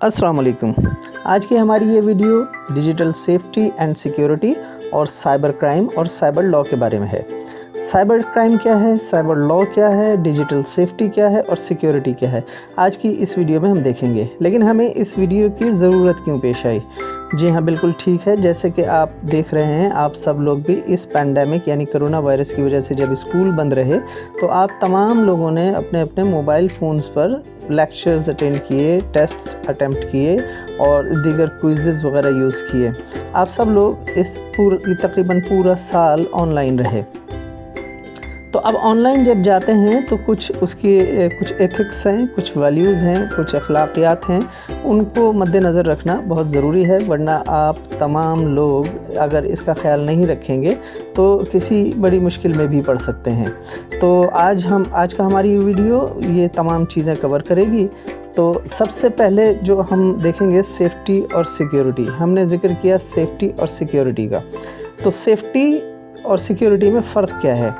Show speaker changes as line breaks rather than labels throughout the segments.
अस्सलाम वालेकुम। आज की हमारी ये video digital safety and security और साइबर क्राइम और साइबर लॉ के बारे में है। साइबर क्राइम क्या है, साइबर लॉ क्या है, डिजिटल सेफ्टी क्या है और सिक्योरिटी क्या है, आज की इस वीडियो में हम देखेंगे। लेकिन हमें इस वीडियो की ज़रूरत क्यों पेश आई? जी हाँ, बिल्कुल ठीक है। जैसे कि आप देख रहे हैं, आप सब लोग भी इस पैंडेमिक यानी कोरोना वायरस की वजह से जब स्कूल बंद रहे तो आप तमाम लोगों ने अपने अपने मोबाइल फ़ोन्स पर लेक्चर्स अटेंड किए, टेस्ट अटेम्प्ट किए और दीगर क्विज़ेज़ वगैरह यूज़ किए। आप सब लोग तकरीबन पूरा साल ऑनलाइन रहे। तो अब ऑनलाइन जब जाते हैं तो कुछ एथिक्स हैं, कुछ वैल्यूज़ हैं, कुछ अखलाकियात हैं, उनको मद्देनज़र रखना बहुत ज़रूरी है, वरना आप तमाम लोग अगर इसका ख्याल नहीं रखेंगे तो किसी बड़ी मुश्किल में भी पड़ सकते हैं। तो आज का हमारी वीडियो ये तमाम चीज़ें कवर करेगी। तो सबसे पहले जो हम देखेंगे सेफ्टी और सिक्योरिटी। हमने ज़िक्र किया सेफ्टी और सिक्योरिटी का। तो सेफ्टी और सिक्योरिटी में फ़र्क क्या है?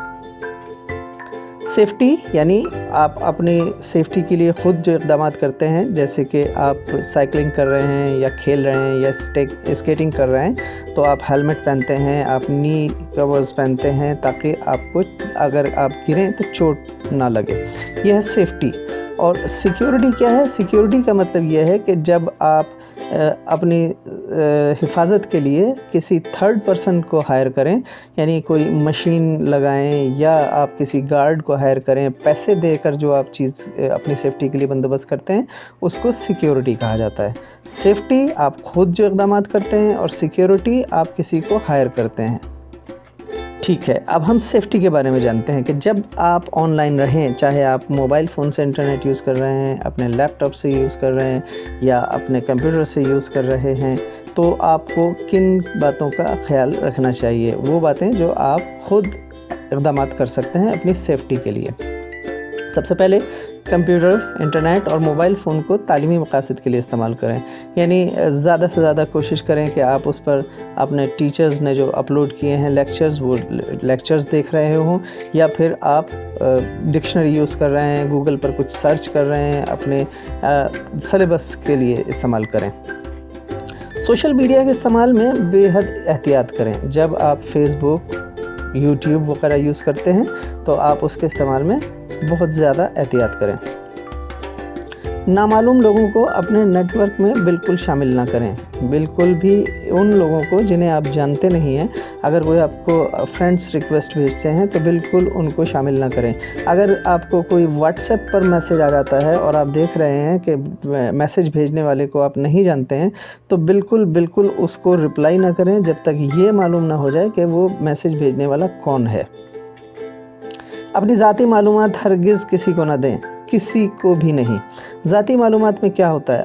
सेफ्टी यानी आप अपनी सेफ्टी के लिए ख़ुद जो इक़दामात करते हैं, जैसे कि आप साइकिलिंग कर रहे हैं या खेल रहे हैं या स्केटिंग कर रहे हैं तो आप हेलमेट पहनते हैं, आप नी कवर्स पहनते हैं ताकि आपको अगर आप गिरें तो चोट ना लगे। यह है सेफ्टी। और सिक्योरिटी क्या है? सिक्योरिटी का मतलब यह है कि जब आप अपनी हिफाजत के लिए किसी थर्ड पर्सन को हायर करें, यानी कोई मशीन लगाएं या आप किसी गार्ड को हायर करें, पैसे देकर जो आप चीज़ अपनी सेफ्टी के लिए बंदोबस्त करते हैं उसको सिक्योरिटी कहा जाता है। सेफ्टी आप खुद जो इक़दामात करते हैं और सिक्योरिटी आप किसी को हायर करते हैं। ठीक है, अब हम सेफ्टी के बारे में जानते हैं कि जब आप ऑनलाइन रहें, चाहे आप मोबाइल फ़ोन से इंटरनेट यूज़ कर रहे हैं, अपने लैपटॉप से यूज़ कर रहे हैं या अपने कंप्यूटर से यूज़ कर रहे हैं, तो आपको किन बातों का ख्याल रखना चाहिए? वो बातें जो आप ख़ुद इक़दामात कर सकते हैं अपनी सेफ्टी के लिए। सबसे पहले कंप्यूटर, इंटरनेट और मोबाइल फ़ोन को तालीमी मक़ासद के लिए इस्तेमाल करें। यानी ज़्यादा से ज़्यादा कोशिश करें कि आप उस पर अपने टीचर्स ने जो अपलोड किए हैं लेक्चर्स, वो लेक्चर्स देख रहे हों, या फिर आप डिक्शनरी यूज़ कर रहे हैं, गूगल पर कुछ सर्च कर रहे हैं, अपने सिलेबस के लिए इस्तेमाल करें। सोशल मीडिया के इस्तेमाल में बेहद एहतियात करें। जब आप फेसबुक, यूट्यूब वगैरह यूज़ करते हैं तो आप उसके इस्तेमाल में बहुत ज़्यादा एहतियात करें। नामालूम लोगों को अपने नेटवर्क में बिल्कुल शामिल ना करें, बिल्कुल भी उन लोगों को जिन्हें आप जानते नहीं हैं। अगर कोई आपको फ्रेंड्स रिक्वेस्ट भेजते हैं तो बिल्कुल उनको शामिल ना करें। अगर आपको कोई व्हाट्सएप पर मैसेज आ जाता है और आप देख रहे हैं कि मैसेज भेजने वाले को आप नहीं जानते हैं तो बिल्कुल उसको रिप्लाई ना करें जब तक ये मालूम ना हो जाए कि वो मैसेज भेजने वाला कौन है। अपनी ज़ाती मालूमात हरगिज़ किसी को ना दें, किसी को भी नहीं। ज़ाती मालूमात में क्या होता है?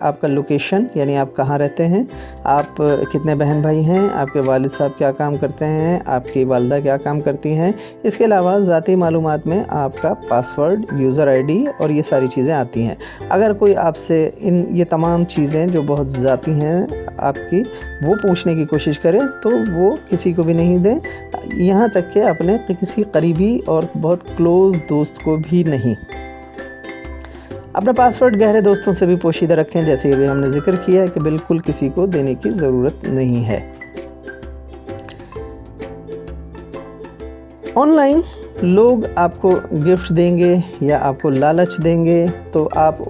आपका लोकेशन, यानी आप कहाँ रहते हैं, आप कितने बहन भाई हैं, आपके वालिद साहब क्या काम करते हैं, आपकी वालिदा क्या काम करती हैं। इसके अलावा ज़ाती मालूमात में आपका पासवर्ड, यूज़र आईडी और ये सारी चीज़ें आती हैं। अगर कोई आपसे ये तमाम चीज़ें जो बहुत ज़ाती हैं आपकी, वो पूछने की कोशिश करे तो वो किसी को भी नहीं दें, यहाँ तक कि अपने किसी करीबी और बहुत क्लोज़ दोस्त को भी नहीं। अपना पासवर्ड गहरे दोस्तों से भी पोशीदा रखें, जैसे अभी हमने जिक्र किया है कि बिल्कुल किसी को देने की ज़रूरत नहीं है। ऑनलाइन लोग आपको गिफ्ट देंगे या आपको लालच देंगे तो आप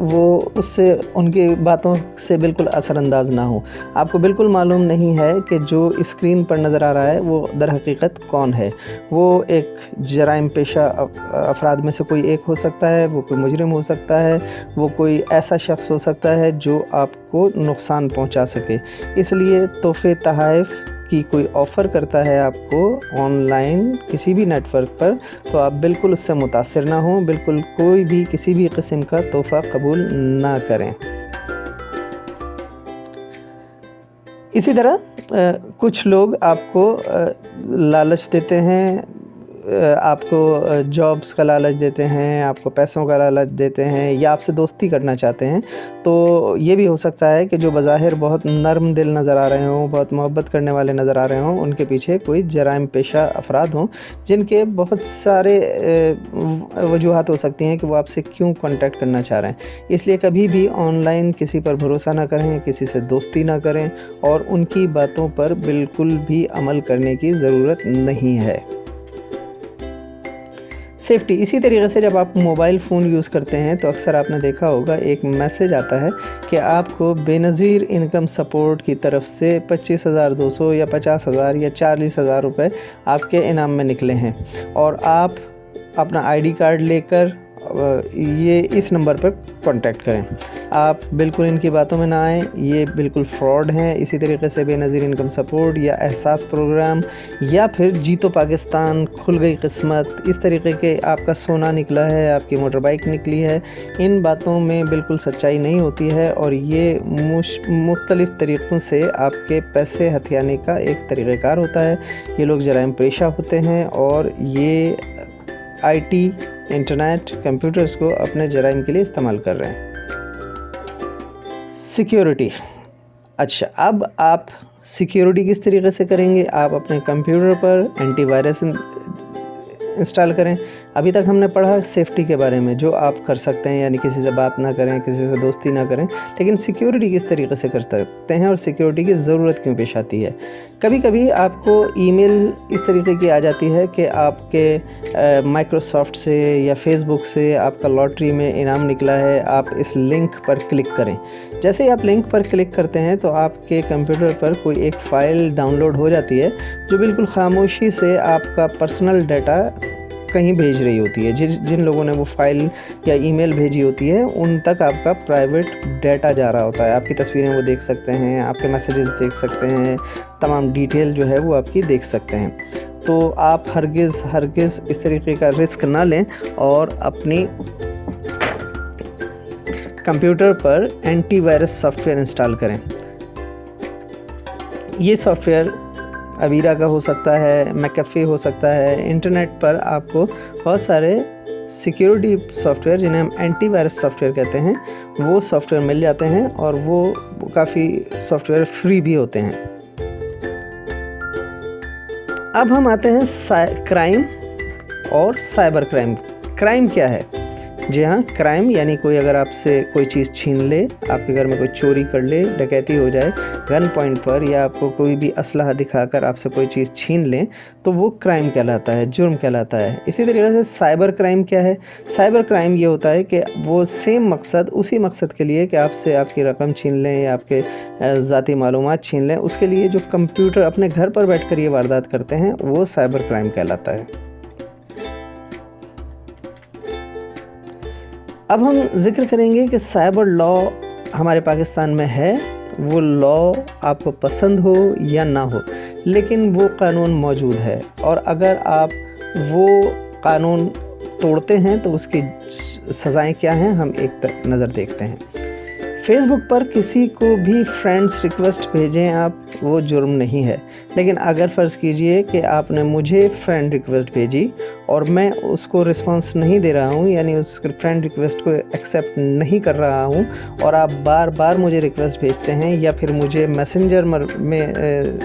उससे उनकी बातों से बिल्कुल असरअंदाज ना हो। आपको बिल्कुल मालूम नहीं है कि जो स्क्रीन पर नज़र आ रहा है वो दर हकीकत कौन है। वो एक जराइम पेशा अफराद में से कोई एक हो सकता है, वो कोई मुजरिम हो सकता है, वो कोई ऐसा शख्स हो सकता है जो आपको नुकसान पहुंचा सके। इसलिए तोहफ़े तोहफ़ की कोई ऑफ़र करता है आपको ऑनलाइन किसी भी नेटवर्क पर तो आप बिल्कुल उससे मुतासिर ना हों, बिल्कुल कोई भी किसी भी किस्म का तोहफ़ा कबूल ना करें। इसी तरह कुछ लोग आपको लालच देते हैं, آپ کو جابس کا لالچ دیتے ہیں، آپ کو پیسوں کا لالچ دیتے ہیں یا آپ سے دوستی کرنا چاہتے ہیں، تو یہ بھی ہو سکتا ہے کہ جو بظاہر بہت نرم دل نظر آ رہے ہوں، بہت محبت کرنے والے نظر آ رہے ہوں، ان کے پیچھے کوئی جرائم پیشہ افراد ہوں جن کے بہت سارے وجوہات ہو سکتی ہیں کہ وہ آپ سے کیوں کانٹیکٹ کرنا چاہ رہے ہیں۔ اس لیے کبھی بھی آن لائن کسی پر بھروسہ نہ کریں، کسی سے دوستی نہ کریں اور ان کی باتوں پر بالکل بھی عمل کرنے کی ضرورت نہیں ہے۔ سیفٹی، اسی طریقے سے جب آپ موبائل فون یوز کرتے ہیں تو اکثر آپ نے دیکھا ہوگا ایک میسیج آتا ہے کہ آپ کو بے نظیر انکم سپورٹ کی طرف سے 25,200 یا 50,000 یا 40,000 روپے آپ کے انعام میں نکلے ہیں، اور آپ اپنا آئی ڈی کارڈ لے کر یہ اس نمبر پر کانٹیکٹ کریں۔ آپ بالکل ان کی باتوں میں نہ آئیں، یہ بالکل فراڈ ہیں۔ اسی طریقے سے بے نظیر انکم سپورٹ یا احساس پروگرام یا پھر جیتو پاکستان، کھل گئی قسمت، اس طریقے کے آپ کا سونا نکلا ہے، آپ کی موٹر بائک نکلی ہے، ان باتوں میں بالکل سچائی نہیں ہوتی ہے، اور یہ مختلف طریقوں سے آپ کے پیسے ہتھیانے کا ایک طریقہ کار ہوتا ہے۔ یہ لوگ جرائم پیشہ ہوتے ہیں اور یہ آئی ٹی، انٹرنیٹ، کمپیوٹرز کو اپنے جرائم کے لیے استعمال کر رہے ہیں۔ سیکیورٹی، اچھا اب آپ سیکیورٹی کس طریقے سے کریں گے؟ آپ اپنے کمپیوٹر پر اینٹی وائرس انسٹال کریں۔ ابھی تک ہم نے پڑھا سیفٹی کے بارے میں جو آپ کر سکتے ہیں، یعنی کسی سے بات نہ کریں، کسی سے دوستی نہ کریں، لیکن سیکیورٹی کس طریقے سے کر سکتے ہیں اور سیکیورٹی کی ضرورت کیوں پیش آتی ہے؟ کبھی کبھی آپ کو ای میل اس طریقے کی آ جاتی ہے کہ آپ کے مائکروسافٹ سے یا فیس بک سے آپ کا لاٹری میں انعام نکلا ہے، آپ اس لنک پر کلک کریں۔ جیسے ہی آپ لنک پر کلک کرتے ہیں تو آپ کے کمپیوٹر پر کوئی ایک فائل ڈاؤن لوڈ ہو جاتی ہے جو بالکل خاموشی سے آپ کا پرسنل ڈیٹا کہیں بھیج رہی ہوتی ہے۔ جن لوگوں نے وہ فائل یا ای میل بھیجی ہوتی ہے ان تک آپ کا پرائیویٹ ڈیٹا جا رہا ہوتا ہے۔ آپ کی تصویریں وہ دیکھ سکتے ہیں، آپ کے میسیجز دیکھ سکتے ہیں، تمام ڈیٹیل جو ہے وہ آپ کی دیکھ سکتے ہیں۔ تو آپ ہرگز اس طریقے کا رسک نہ لیں اور اپنی کمپیوٹر پر anti virus software install کریں۔ یہ سافٹ ویئر اویرا کا ہو سکتا ہے، میکافی ہو سکتا ہے۔ انٹرنیٹ پر آپ کو بہت سارے سیکیورٹی سافٹ ویئر جنہیں ہم اینٹی وائرس سافٹ ویئر کہتے ہیں وہ سافٹ ویئر مل جاتے ہیں، اور وہ کافی سافٹ ویئر فری بھی ہوتے ہیں۔ اب ہم آتے ہیں کرائم اور سائبر کرائم۔ کرائم کیا ہے؟ جی ہاں، کرائم یعنی کوئی اگر آپ سے کوئی چیز چھین لے، آپ کے گھر میں کوئی چوری کر لے، ڈکیتی ہو جائے گن پوائنٹ پر، یا آپ کو کوئی بھی اسلحہ دکھا کر آپ سے کوئی چیز چھین لیں تو وہ کرائم کہلاتا ہے، جرم کہلاتا ہے۔ اسی طریقے سے سائبر کرائم کیا ہے؟ سائبر کرائم یہ ہوتا ہے کہ وہ سیم مقصد، اسی مقصد کے لیے کہ آپ سے آپ کی رقم چھین لیں یا آپ کے ذاتی معلومات چھین لیں، اس کے لیے جو کمپیوٹر اپنے گھر پر بیٹھ کر یہ واردات کرتے ہیں وہ سائبر کرائم کہلاتا ہے۔ اب ہم ذکر کریں گے کہ سائبر لا ہمارے پاکستان میں ہے۔ وہ لا آپ کو پسند ہو یا نہ ہو، لیکن وہ قانون موجود ہے، اور اگر آپ وہ قانون توڑتے ہیں تو اس کی سزائیں کیا ہیں ہم ایک نظر دیکھتے ہیں۔ فیس بک پر کسی کو بھی فرینڈز ریکویسٹ بھیجیں آپ، وہ جرم نہیں ہے، لیکن اگر فرض کیجئے کہ آپ نے مجھے فرینڈ ریکویسٹ بھیجی اور میں اس کو رسپانس نہیں دے رہا ہوں، یعنی اس فرینڈ ریکویسٹ کو ایکسیپٹ نہیں کر رہا ہوں، اور آپ بار بار مجھے ریکویسٹ بھیجتے ہیں یا پھر مجھے میسنجر میں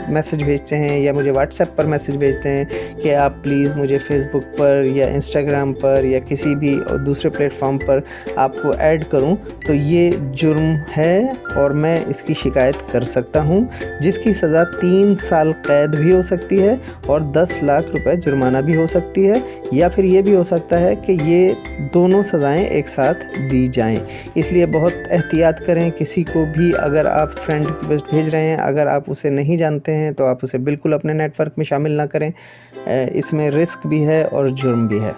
میسیج بھیجتے ہیں یا مجھے واٹس ایپ پر میسیج بھیجتے ہیں کہ آپ پلیز مجھے فیس بک پر یا انسٹاگرام پر یا کسی بھی دوسرے پلیٹ فارم پر آپ کو ایڈ کروں، تو یہ جرم ہے اور میں اس کی شکایت کر سکتا ہوں، جس کی سزا 3 سال قید بھی ہو سکتی ہے اور 10 لاکھ روپے جرمانہ بھی ہو سکتی ہے، یا پھر یہ بھی ہو سکتا ہے کہ یہ دونوں سزائیں ایک ساتھ دی جائیں۔ اس لیے بہت احتیاط کریں، کسی کو بھی اگر آپ فرینڈ ریکویسٹ بھیج رہے ہیں، اگر آپ اسے نہیں جانتے ہیں تو آپ اسے بالکل اپنے نیٹ ورک میں شامل نہ کریں، اس میں رسک بھی ہے اور جرم بھی ہے۔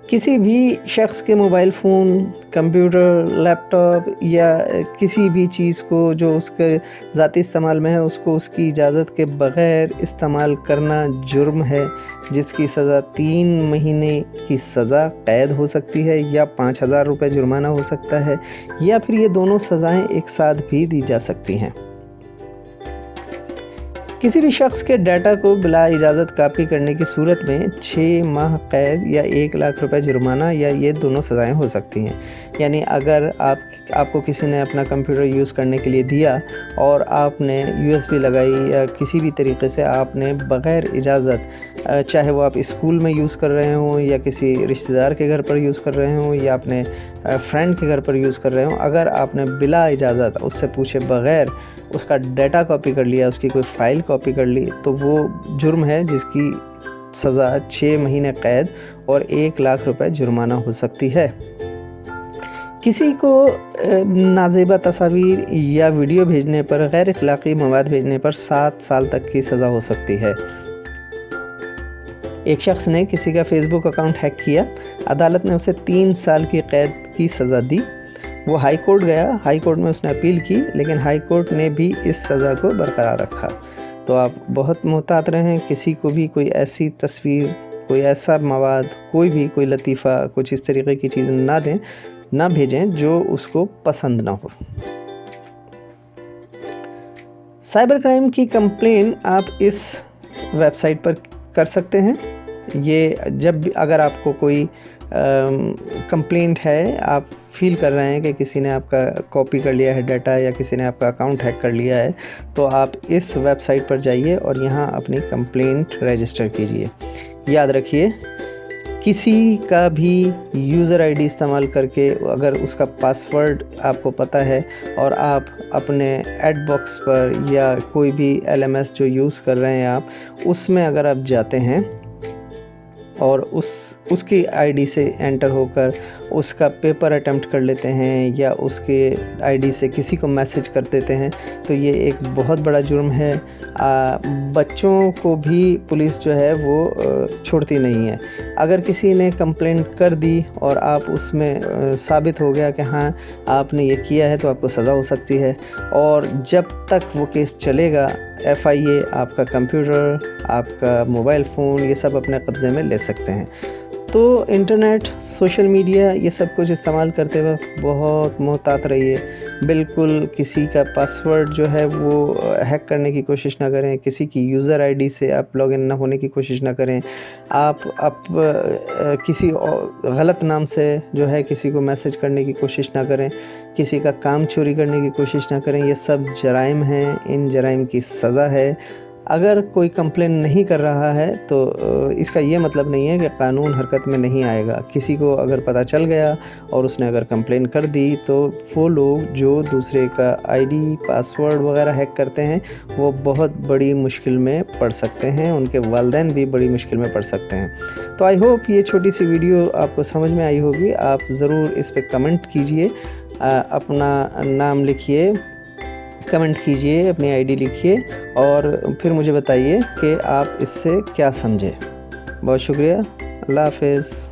کسی بھی شخص کے موبائل فون، کمپیوٹر، لیپ ٹاپ یا کسی بھی چیز کو جو اس کے ذاتی استعمال میں ہے اس کو اس کی اجازت کے بغیر استعمال کرنا جرم ہے، جس کی سزا 3 مہینے کی سزا قید ہو سکتی ہے یا 5,000 روپے جرمانہ ہو سکتا ہے، یا پھر یہ دونوں سزائیں ایک ساتھ بھی دی جا سکتی ہیں۔ किसी भी शख्स के डाटा को बिला इजाज़त कॉपी करने की सूरत में 6 माह कैद या 1 लाख रुपए जुर्माना या ये दोनों सज़ाएं हो सकती हैं। यानी अगर आपको किसी ने अपना कंप्यूटर यूज़ करने के लिए दिया और आपने USB लगाई या किसी भी तरीके से आपने बग़ैर इजाज़त, चाहे वो आप स्कूल में यूज़ कर रहे हों या किसी रिश्तेदार के घर पर यूज़ कर रहे हों या अपने फ्रेंड के घर पर यूज़ कर रहे हों, अगर आपने बिला इजाज़त उससे पूछे बग़ैर उसका डाटा कॉपी कर लिया, उसकी कोई फ़ाइल कॉपी कर ली, तो वो जुर्म है जिसकी सज़ा 6 महीने कैद और 1 लाख रुपए जुर्माना हो सकती है। किसी को नाज़ेबा तस्वीर या वीडियो भेजने पर, गैर अखलाक़ी मवाद भेजने पर 7 साल तक की सज़ा हो सकती है। एक शख्स ने किसी का फेसबुक अकाउंट हैक किया, अदालत ने उसे 3 साल की कैद की सज़ा दी। वो हाई कोर्ट गया, हाई कोर्ट में उसने अपील की, लेकिन हाई कोर्ट ने भी इस सज़ा को बरकरार रखा। तो आप बहुत मोहतात रहें, किसी को भी कोई ऐसी तस्वीर, कोई ऐसा मवाद, कोई लतीफ़ा, कुछ इस तरीके की चीज़ ना भेजें जो उसको पसंद ना हो। साइबर क्राइम की कंप्लेन आप इस वेबसाइट पर कर सकते हैं। ये जब भी अगर आपको कोई कंप्लेंट है, आप फील कर रहे हैं कि किसी ने आपका कॉपी कर लिया है डाटा या किसी ने आपका अकाउंट हैक कर लिया है, तो आप इस वेबसाइट पर जाइए और यहाँ अपनी कंप्लेंट रजिस्टर कीजिए। याद रखिए, किसी का भी यूज़र आईडी इस्तेमाल करके, अगर उसका पासवर्ड आपको पता है और आप अपने एड बॉक्स पर या कोई भी LMS जो यूज़ कर रहे हैं आप, उसमें अगर आप जाते हैं और उसकी आईडी से एंटर होकर उसका पेपर अटेम्प्ट कर लेते हैं या उसके आईडी से किसी को मैसेज कर देते हैं, तो ये एक बहुत बड़ा जुर्म है। बच्चों को भी पुलिस जो है वो छोड़ती नहीं है। अगर किसी ने कंप्लेंट कर दी और आप उसमें साबित हो गया कि हाँ आपने ये किया है, तो आपको सज़ा हो सकती है। और जब तक वो केस चलेगा, FIA आपका कंप्यूटर, आपका मोबाइल फ़ोन, ये सब अपने कब्ज़े में ले सकते हैं। तो इंटरनेट, सोशल मीडिया, ये सब कुछ इस्तेमाल करते वक्त बहुत मोहतात रहिए। बिल्कुल किसी का पासवर्ड जो है वो हैक करने की कोशिश ना करें, किसी की यूज़र आईडी से आप लॉगिन ना होने की कोशिश ना करें। आप किसी गलत नाम से जो है किसी को मैसेज करने की कोशिश ना करें, किसी का काम चोरी करने की कोशिश ना करें। ये सब जराइम हैं, इन जराइम की सज़ा है। अगर कोई कंप्लेन नहीं कर रहा है तो इसका ये मतलब नहीं है कि कानून हरकत में नहीं आएगा। किसी को अगर पता चल गया और उसने अगर कंप्लेन कर दी, तो वो लोग जो दूसरे का आईडी, पासवर्ड वगैरह हैक करते हैं, वो बहुत बड़ी मुश्किल में पड़ सकते हैं, उनके वालिदैन भी बड़ी मुश्किल में पड़ सकते हैं। तो आई होप ये छोटी सी वीडियो आपको समझ में आई होगी। आप ज़रूर इस पर कमेंट कीजिए, अपना नाम लिखिए, कमेंट कीजिए, अपनी आईडी लिखिए और फिर मुझे बताइए कि आप इससे क्या समझे। बहुत शुक्रिया। अल्लाह हाफ़िज़।